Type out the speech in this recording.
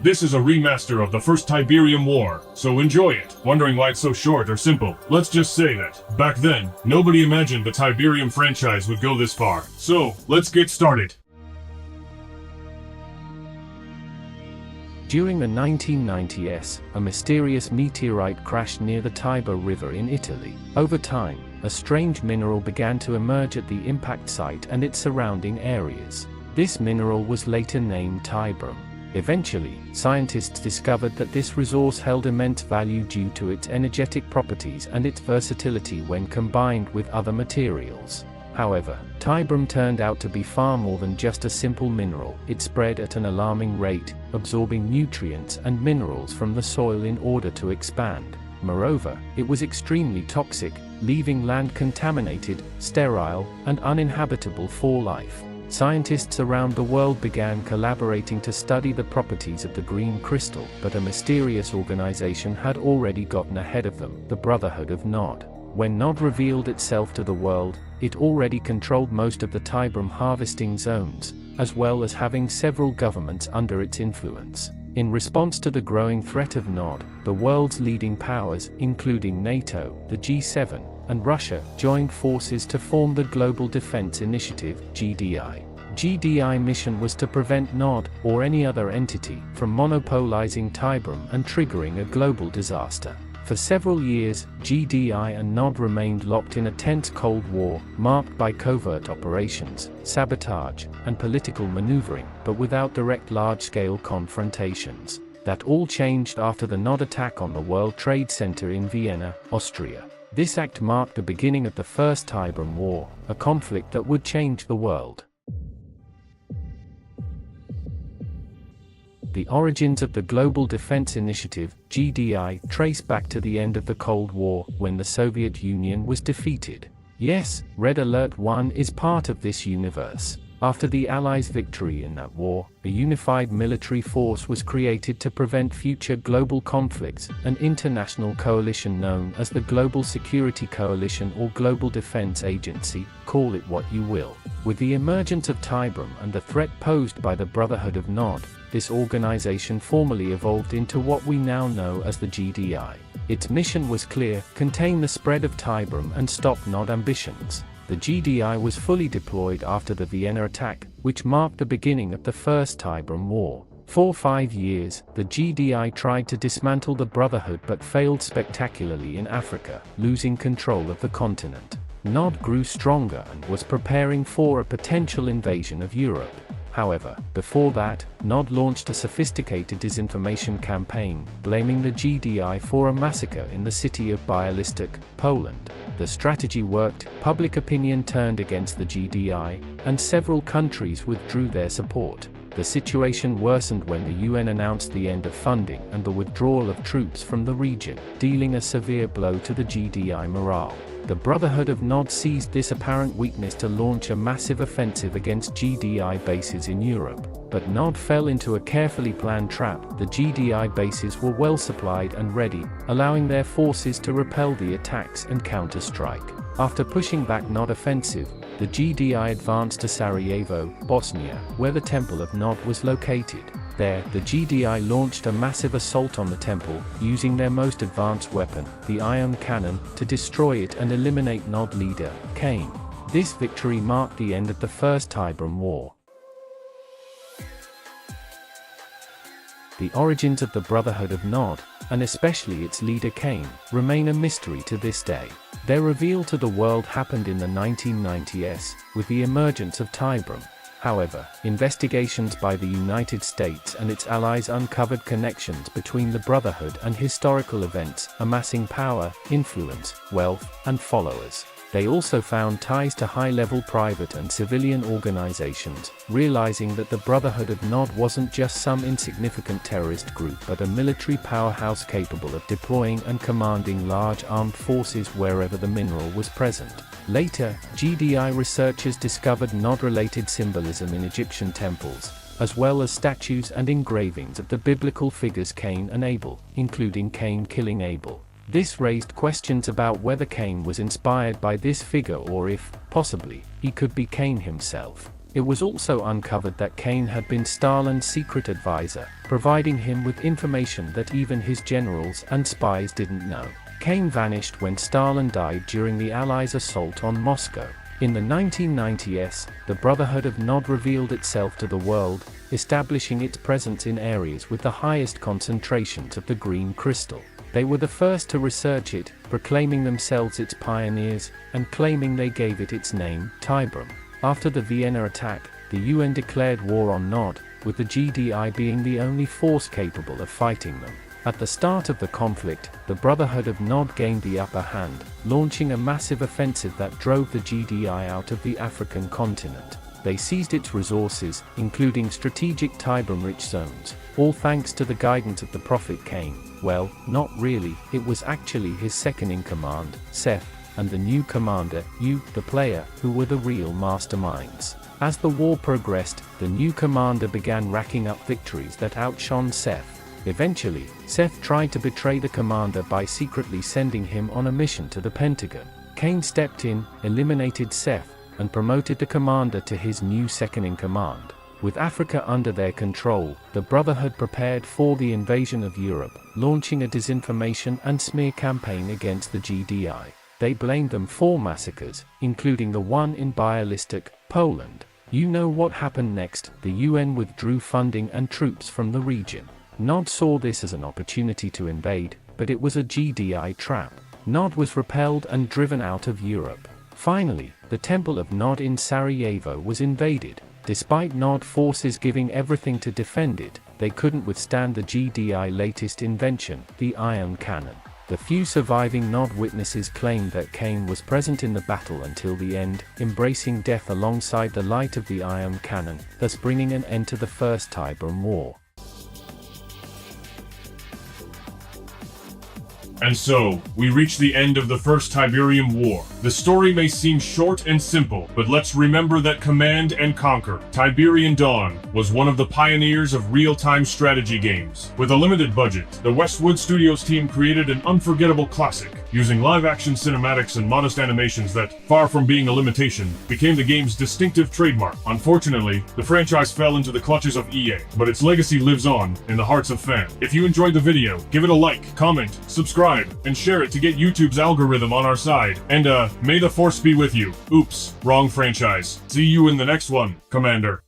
This is a remaster of the First Tiberium War, so enjoy it. Wondering why it's so short or simple? Let's just say that, back then, nobody imagined the Tiberium franchise would go this far. So, let's get started. During the 1990s, a mysterious meteorite crashed near the Tiber River in Italy. Over time, a strange mineral began to emerge at the impact site and its surrounding areas. This mineral was later named Tiberium. Eventually, scientists discovered that this resource held immense value due to its energetic properties and its versatility when combined with other materials. However, Tiberium turned out to be far more than just a simple mineral. It spread at an alarming rate, absorbing nutrients and minerals from the soil in order to expand. Moreover, it was extremely toxic, leaving land contaminated, sterile, and uninhabitable for life. Scientists around the world began collaborating to study the properties of the green crystal, but a mysterious organization had already gotten ahead of them, the Brotherhood of Nod. When Nod revealed itself to the world, it already controlled most of the Tiberium harvesting zones, as well as having several governments under its influence. In response to the growing threat of Nod, the world's leading powers, including NATO, the G7, and Russia, joined forces to form the Global Defense Initiative, GDI. GDI mission was to prevent Nod, or any other entity, from monopolizing Tiberium and triggering a global disaster. For several years, GDI and Nod remained locked in a tense Cold War, marked by covert operations, sabotage, and political maneuvering, but without direct large-scale confrontations. That all changed after the Nod attack on the World Trade Center in Vienna, Austria. This act marked the beginning of the First Tiberium War, a conflict that would change the world. The origins of the Global Defense Initiative, GDI, trace back to the end of the Cold War, when the Soviet Union was defeated. Yes, Red Alert 1 is part of this universe. After the Allies' victory in that war, a unified military force was created to prevent future global conflicts, an international coalition known as the Global Security Coalition or Global Defense Agency, call it what you will. With the emergence of Tiberium and the threat posed by the Brotherhood of Nod, this organization formally evolved into what we now know as the GDI. Its mission was clear: contain the spread of Tiberium and stop Nod ambitions. The GDI was fully deployed after the Vienna attack, which marked the beginning of the First Tiberium War. For 5 years, the GDI tried to dismantle the Brotherhood but failed spectacularly in Africa, losing control of the continent. Nod grew stronger and was preparing for a potential invasion of Europe. However, before that, Nod launched a sophisticated disinformation campaign, blaming the GDI for a massacre in the city of Bialystok, Poland. The strategy worked, public opinion turned against the GDI, and several countries withdrew their support. The situation worsened when the UN announced the end of funding and the withdrawal of troops from the region, dealing a severe blow to the GDI morale. The Brotherhood of Nod seized this apparent weakness to launch a massive offensive against GDI bases in Europe. But Nod fell into a carefully planned trap. The GDI bases were well supplied and ready, allowing their forces to repel the attacks and counter-strike. After pushing back Nod offensive, the GDI advanced to Sarajevo, Bosnia, where the Temple of Nod was located. There, the GDI launched a massive assault on the temple, using their most advanced weapon, the ion cannon, to destroy it and eliminate Nod leader, Cain. This victory marked the end of the First Tiberium War. The origins of the Brotherhood of Nod, and especially its leader Cain, remain a mystery to this day. Their reveal to the world happened in the 1990s, with the emergence of Tiberium. However, investigations by the United States and its allies uncovered connections between the Brotherhood and historical events, amassing power, influence, wealth, and followers. They also found ties to high-level private and civilian organizations, realizing that the Brotherhood of Nod wasn't just some insignificant terrorist group but a military powerhouse capable of deploying and commanding large armed forces wherever the mineral was present. Later, GDI researchers discovered Nod-related symbolism in Egyptian temples, as well as statues and engravings of the biblical figures Cain and Abel, including Cain killing Abel. This raised questions about whether Cain was inspired by this figure or if, possibly, he could be Cain himself. It was also uncovered that Kane had been Stalin's secret advisor, providing him with information that even his generals and spies didn't know. Kane vanished when Stalin died during the Allies' assault on Moscow. In the 1990s, the Brotherhood of Nod revealed itself to the world, establishing its presence in areas with the highest concentrations of the green crystal. They were the first to research it, proclaiming themselves its pioneers, and claiming they gave it its name, Tiberium. After the Vienna attack, the UN declared war on Nod, with the GDI being the only force capable of fighting them. At the start of the conflict, the Brotherhood of Nod gained the upper hand, launching a massive offensive that drove the GDI out of the African continent. They seized its resources, including strategic Tiberium-rich zones, all thanks to the guidance of the Prophet Kane. Well, not really, it was actually his second-in-command, Seth, and the new commander, you, the player, who were the real masterminds. As the war progressed, the new commander began racking up victories that outshone Seth. Eventually, Seth tried to betray the commander by secretly sending him on a mission to the Pentagon. Kane stepped in, eliminated Seth, and promoted the commander to his new second-in-command. With Africa under their control, the Brotherhood prepared for the invasion of Europe, launching a disinformation and smear campaign against the GDI. They blamed them for massacres, including the one in Bialystok, Poland. You know what happened next. The UN withdrew funding and troops from the region. Nod saw this as an opportunity to invade, but it was a GDI trap. Nod was repelled and driven out of Europe. Finally, the Temple of Nod in Sarajevo was invaded. Despite Nod forces giving everything to defend it, they couldn't withstand the GDI latest invention, the ion cannon. The few surviving Nod witnesses claimed that Kane was present in the battle until the end, embracing death alongside the light of the ion cannon, thus bringing an end to the First Tiberium War. And so, we reach the end of the First Tiberium War. The story may seem short and simple, but let's remember that Command and Conquer, Tiberian Dawn, was one of the pioneers of real-time strategy games. With a limited budget, the Westwood Studios team created an unforgettable classic, using live-action cinematics and modest animations that, far from being a limitation, became the game's distinctive trademark. Unfortunately, the franchise fell into the clutches of EA, but its legacy lives on in the hearts of fans. If you enjoyed the video, give it a like, comment, subscribe, and share it to get YouTube's algorithm on our side. And may the force be with you. Oops, wrong franchise. See you in the next one, Commander.